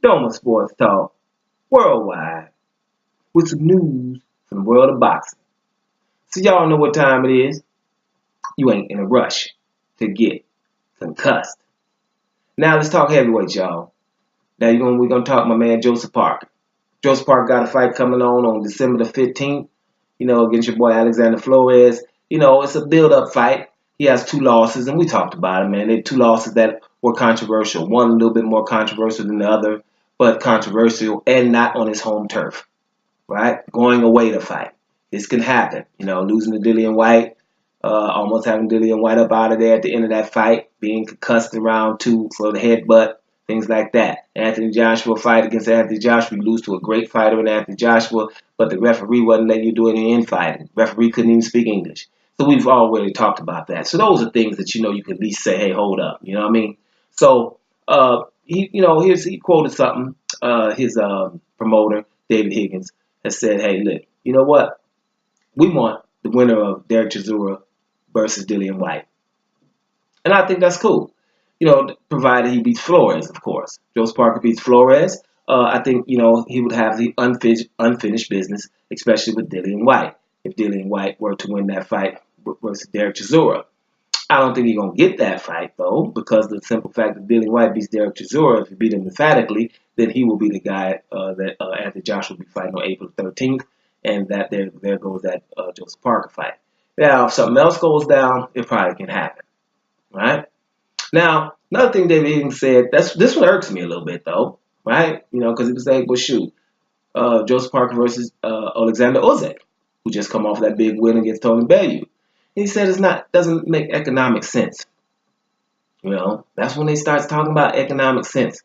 Doma Sports Talk worldwide with some news from the world of boxing. So y'all know what time it is. You ain't in a rush to get concussed. Now let's talk heavyweight, y'all. Now we're gonna talk my man Joseph Parker. Joseph Parker got a fight coming on December the 15th. Against your boy Alexander Flores. It's a build-up fight. He has 2 losses, and we talked about it, man. They 2 losses that were controversial. One a little bit more controversial than the other, but controversial and not on his home turf, right? Going away to fight. This can happen. Losing to Dillian Whyte, almost having Dillian Whyte up out of there at the end of that fight, being concussed in round 2 for the headbutt, things like that. Anthony Joshua fight against Anthony Joshua. You lose to a great fighter in Anthony Joshua, but the referee wasn't letting you do any infighting. The referee couldn't even speak English. So we've already talked about that. So those are things that you can at least say, hey, hold up. You know what I mean? So he quoted something. His promoter, David Higgins, has said, hey, look, you know what? We want the winner of Dereck Chisora versus Dillian Whyte. And I think that's cool. Provided he beats Flores, of course. Joseph Parker beats Flores. I think, he would have the unfinished business, especially with Dillian Whyte. If Dillian Whyte were to win that fight versus Dereck Chisora. I don't think he's going to get that fight, though, because of the simple fact that Dillian Whyte beats Dereck Chisora. If he beat him emphatically, then he will be the guy that Anthony Joshua will be fighting on April 13th. And that there goes that Joseph Parker fight. Now, if something else goes down, it probably can happen. Right? Now, another thing David Higgins said, this one irks me a little bit, though. Right? Because he was saying, well, shoot, Joseph Parker versus Alexander Usyk, who just come off that big win against Tony Bellew. He said doesn't make economic sense. That's when they start talking about economic sense.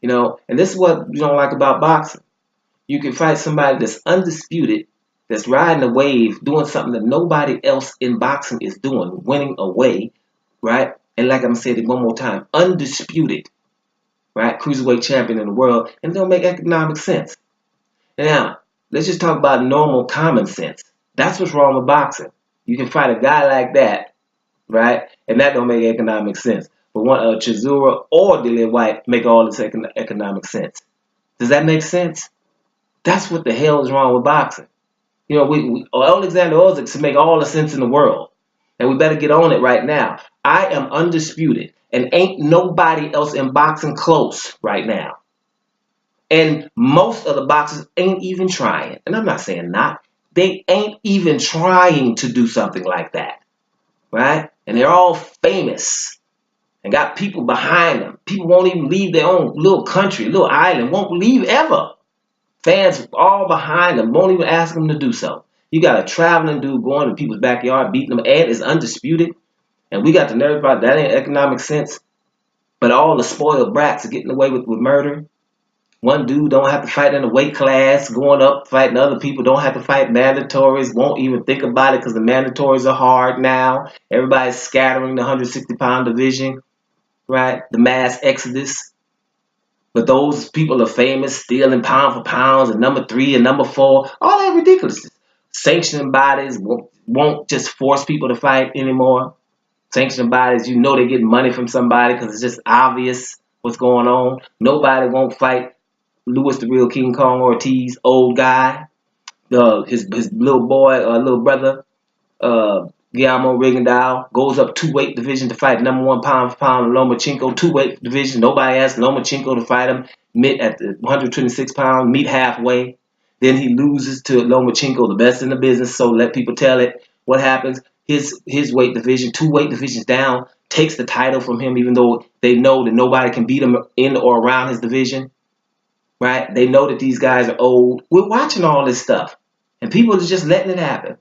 And this is what you don't like about boxing. You can fight somebody that's undisputed, that's riding a wave, doing something that nobody else in boxing is doing, winning away, right? And like I'm saying it one more time, undisputed, right? Cruiserweight champion in the world, and it don't make economic sense. Now, let's just talk about normal common sense. That's what's wrong with boxing. You can fight a guy like that, right? And that don't make economic sense. But one Chisora or Dillian Whyte make all this economic sense. Does that make sense? That's what the hell is wrong with boxing. Alexander Usyk should make all the sense in the world. And we better get on it right now. I am undisputed. And ain't nobody else in boxing close right now. And most of the boxers ain't even trying. And I'm not saying not. They ain't even trying to do something like that. Right? And they're all famous. And got people behind them. People won't even leave their own little country, little island. Won't leave ever. Fans all behind them, won't even ask them to do so. You got a traveling dude going to people's backyard, beating them, and it's undisputed. And we got the nerve about that ain't economic sense. But all the spoiled brats are getting away with murder. One dude don't have to fight in a weight class, going up fighting other people, don't have to fight mandatories, won't even think about it because the mandatories are hard now. Everybody's scattering the 160-pound division, right? The mass exodus. But those people are famous, stealing pound for pounds, and number 3 and number 4, all that ridiculousness. Sanctioning bodies won't just force people to fight anymore. Sanctioning bodies, they're getting money from somebody because it's just obvious what's going on. Nobody won't fight Louis the Real King Kong Ortiz, old guy. His little boy, little brother, Guillermo Rigondeaux, goes up 2 weight division to fight number 1 pound for pound Lomachenko, 2 weight division. Nobody asked Lomachenko to fight him at the 126 pound, meet halfway. Then he loses to Lomachenko, the best in the business, so let people tell it. What happens? His weight division, 2 weight divisions down, takes the title from him, even though they know that nobody can beat him in or around his division. Right? They know that these guys are old. We're watching all this stuff. And people are just letting it happen.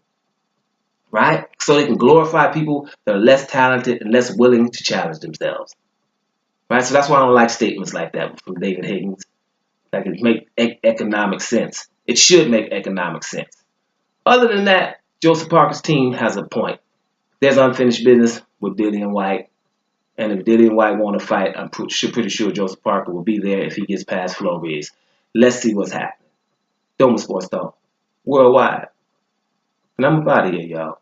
Right? So they can glorify people that are less talented and less willing to challenge themselves. Right? So that's why I don't like statements like that from David Higgins. That can make economic sense. It should make economic sense. Other than that, Joseph Parker's team has a point. There's unfinished business with Dillian Whyte. And if Dillian Whyte want to fight, I'm pretty sure Joseph Parker will be there if he gets past Flores. Let's see what's happening. Doma Sports Talk worldwide. And I'm out of here, y'all.